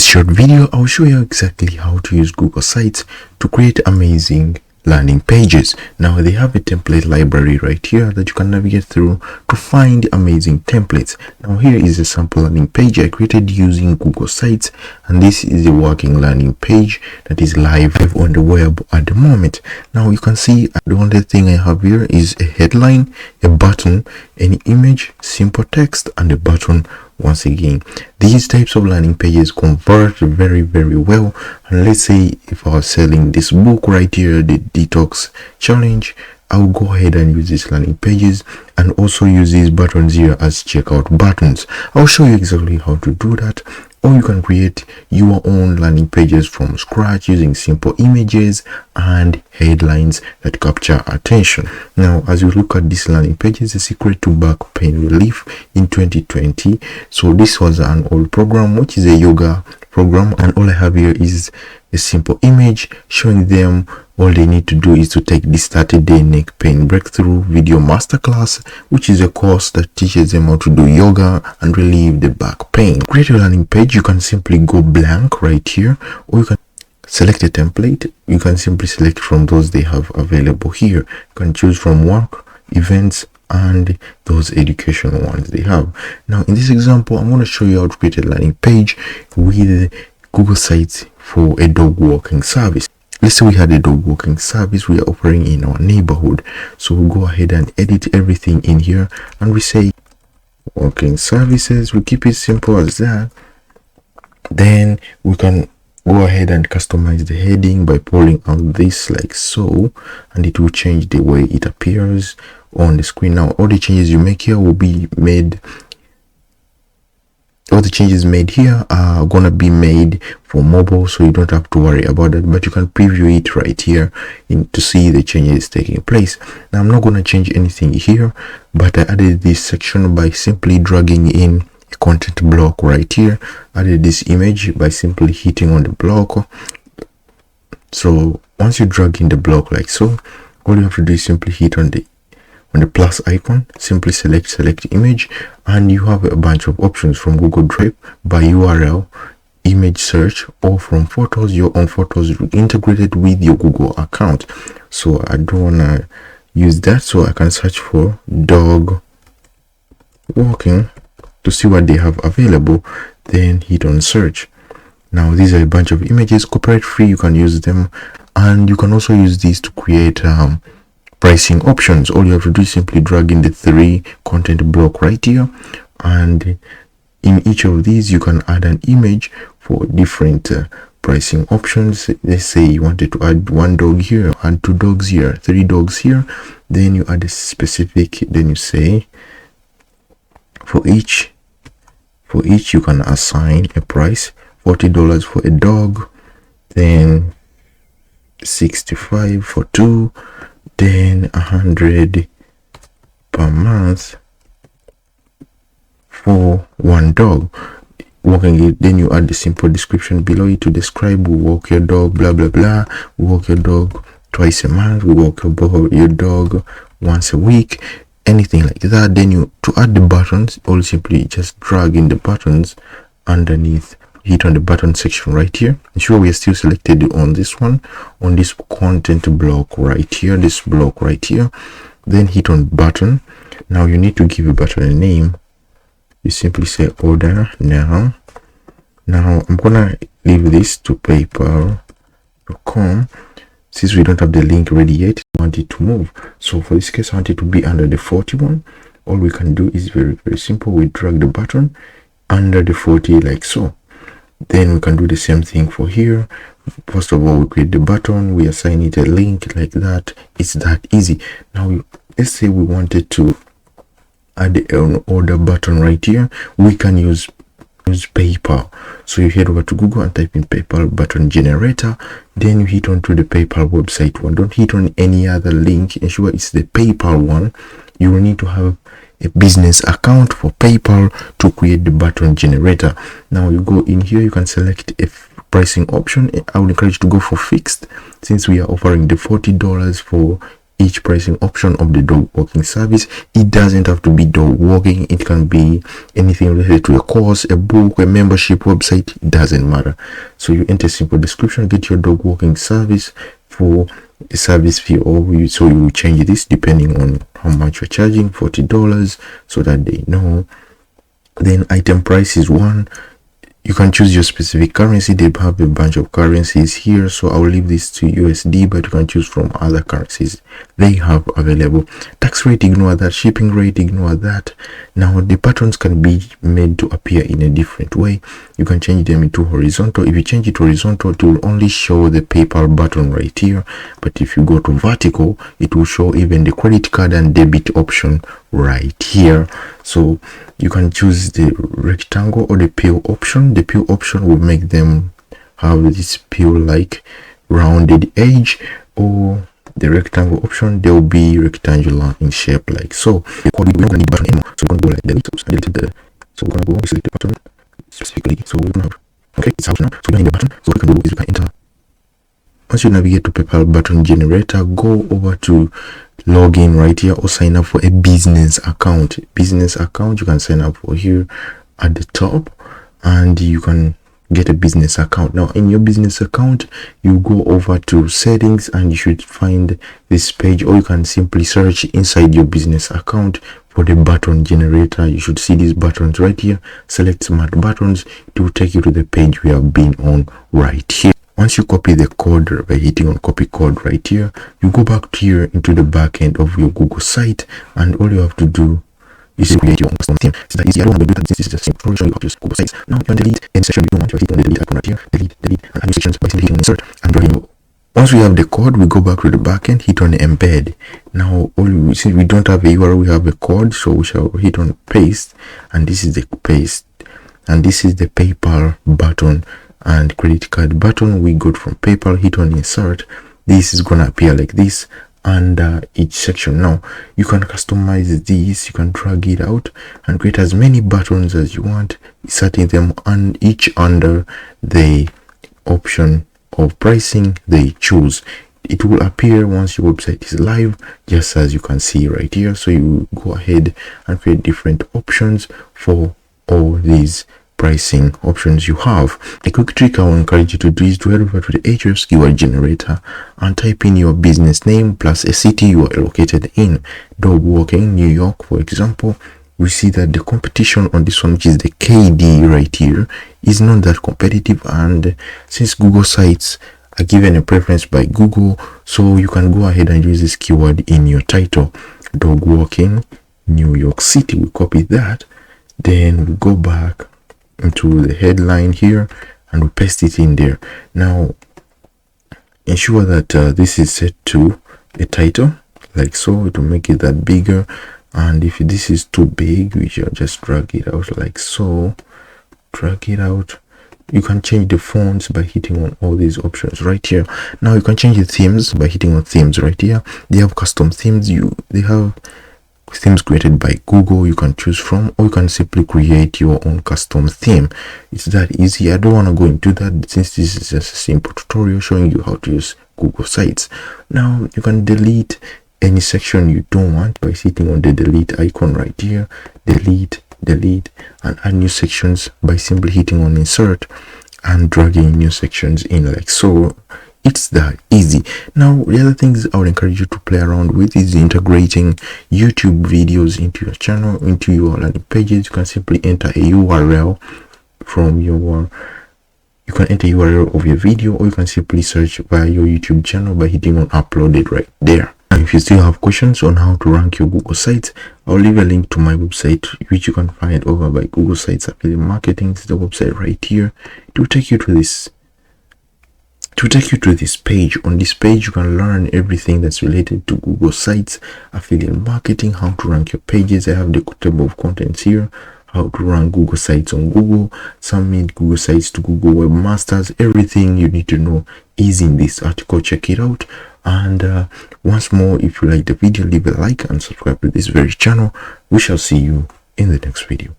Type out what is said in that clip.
this short video, I'll show you exactly how to use Google Sites to create amazing landing pages. Now they have a template library right here that you can navigate through to find amazing templates. Now here is a sample landing page I created using Google Sites, and this is a working landing page that is live on the web at the moment. Now you can see the only thing I have here is a headline, a button, an image, simple text, and a button. Once again, these types of landing pages convert very well. And let's say if I was selling this book right here, the Detox Challenge, I'll go ahead and use these landing pages and also use these buttons here as checkout buttons. I'll show you exactly how to do that. Or you can create your own landing pages from scratch using simple images and headlines that capture attention. Now, as you look at this landing pages, the secret to back pain relief in 2020. So this was an old program, which is a yoga program, and all I have here is a simple image showing them all they need to do is to take this 30-day neck pain breakthrough video masterclass, which is a course that teaches them how to do yoga and relieve the back pain. To create a landing page, you can simply go blank right here, or you can select a template. You can simply select from those they have available here. You can choose from work, events, and those educational ones they have. Now in this example, I'm going to show you how to create a landing page with Google Sites for a dog walking service. Let's say we had a dog walking service we are offering in our neighborhood. So we'll go ahead and edit everything in here, and we say walking services. We keep it simple as that. Then we can go ahead and customize the heading by pulling out this like so, and it will change the way it appears on the screen. Now all the changes you make here will be made, all the changes made here are gonna be made for mobile, so you don't have to worry about that, but you can preview it right here to see the changes taking place. Now I'm not gonna change anything here, but I added this section by simply dragging in a content block right here. Added this image by simply hitting on the block. So once you drag in the block like so, all you have to do is simply hit on the plus icon, simply select image, and you have a bunch of options from Google Drive by URL, image search, or from photos, your own photos integrated with your Google account. So I don't want to use that, so I can search for dog walking to see what they have available, then hit on search. Now these are a bunch of images, copyright free, you can use them, and you can also use these to create pricing options. All you have to do is simply drag in the 3 content block right here, and in each of these you can add an image for different pricing options. Let's say you wanted to add 1 dog here, add 2 dogs here, 3 dogs here, then you add a specific, then you say for each you can assign a price, $40 for a dog, then $65 for 2, then $100 per month for 1 dog. Walking it, then you add the simple description below it to describe: we walk your dog blah blah blah, we walk your dog twice a month, we walk your dog once a week, anything like that. Then you, to add the buttons, all simply just drag in the buttons underneath, hit on the button section right here. Ensure we are still selected on this one, on this content block right here, this block right here. Then hit on button. Now you need to give a button a name. You simply say order now. Now I'm gonna leave this to paypal.com since we don't have the link ready yet. I want it to move, so for this case I want it to be under the 41. All we can do is very simple. We drag the button under the 40 like so. Then we can do the same thing for here. First of all, we create the button, we assign it a link like that. It's that easy. Now let's say we wanted to add an order button right here. We can use PayPal. So you head over to Google and type in PayPal button generator, then you hit onto the PayPal website one. Don't hit on any other link, ensure it's the PayPal one. You will need to have a business account for PayPal to create the button generator. Now you go in here, you can select a pricing option. I would encourage you to go for fixed, since we are offering the $40 for each pricing option of the dog walking service. It doesn't have to be dog walking, it can be anything related to a course, a book, a membership website. It doesn't matter. So you enter simple description, get your dog walking service for a service fee, or so you change this depending on how much you're charging, $40, so that they know. Then item price is 1. You can choose your specific currency. They have a bunch of currencies here, so I'll leave this to USD, but you can choose from other currencies they have available. Tax rate, ignore that. Shipping rate, ignore that. Now the buttons can be made to appear in a different way. You can change them into horizontal. If you change it horizontal, it will only show the PayPal button right here, but if you go to vertical, it will show even the credit card and debit option right here. So you can choose the rectangle or the pill option. The pill option will make them have this pill like rounded edge, or the rectangle option, they'll be rectangular in shape like so. We're gonna need button anymore, so we're gonna go like delete. So we're gonna go select the button specifically. So we're gonna have, okay, it's out now. So we're gonna need the button. So what we can do is we can enter. Once you navigate to PayPal button generator, go over to login right here, or sign up for a business account. Business account you can sign up for here at the top, and you can get a business account. Now in your business account, you go over to settings and you should find this page, or you can simply search inside your business account for the button generator. You should see these buttons right here. Select smart buttons. It will take you to the page we have been on right here. Once you copy the code by hitting on copy code right here, you go back here into the back end of your Google site, and all you have to do is create your own custom theme. It's that easy. I don't want to do that. This is just simple. Show you how to use Google Sites. Now you can delete any section you don't want. You hit on the delete icon right here. Delete, and add new sections by simply hitting on insert and dragging. Once we have the code, we go back to the back end, hit on embed. Now since we don't have a URL, we have a code, so we shall hit on paste, and this is the paste, and this is the PayPal button and credit card button we got from PayPal. Hit on insert. This is gonna appear like this under each section. Now you can customize this. You can drag it out and create as many buttons as you want, setting them on each under the option of pricing they choose. It will appear once your website is live, just as you can see right here. So you go ahead and create different options for all these pricing options you have. A quick trick I will encourage you to do is to head over to the Ahrefs keyword generator and type in your business name plus a city you are located in. Dog walking, New York, for example. We see that the competition on this one, which is the KD right here, is not that competitive, and since Google sites are given a preference by Google, so you can go ahead and use this keyword in your title. Dog walking, New York City. We copy that, then we go back into the headline here and we paste it in there. Now ensure that this is set to a title like so. It will make it that bigger, and if this is too big, we shall just drag it out like so. Drag it out. You can change the fonts by hitting on all these options right here. Now you can change the themes by hitting on themes right here. They have custom themes. They have themes created by Google you can choose from, or you can simply create your own custom theme. It's that easy. I don't want to go into that since this is just a simple tutorial showing you how to use Google Sites. Now you can delete any section you don't want by hitting on the delete icon right here. Delete, and add new sections by simply hitting on insert and dragging new sections in like so. It's that easy. Now the other things I would encourage you to play around with is integrating YouTube videos into your channel, into your landing pages. You can simply enter a URL from your URL of your video, or you can simply search via your YouTube channel by hitting on upload it right there. And if you still have questions on how to rank your Google sites, I'll leave a link to my website, which you can find over by Google Sites Affiliate Marketing. It's the website right here. It will take you to this page. On this page you can learn everything that's related to Google Sites Affiliate Marketing, how to rank your pages. I have the table of contents here, how to rank Google Sites on Google, submit Google Sites to Google Webmasters. Everything you need to know is in this article. Check it out. And once more, if you like the video, leave a like and subscribe to this very channel. We shall see you in the next video.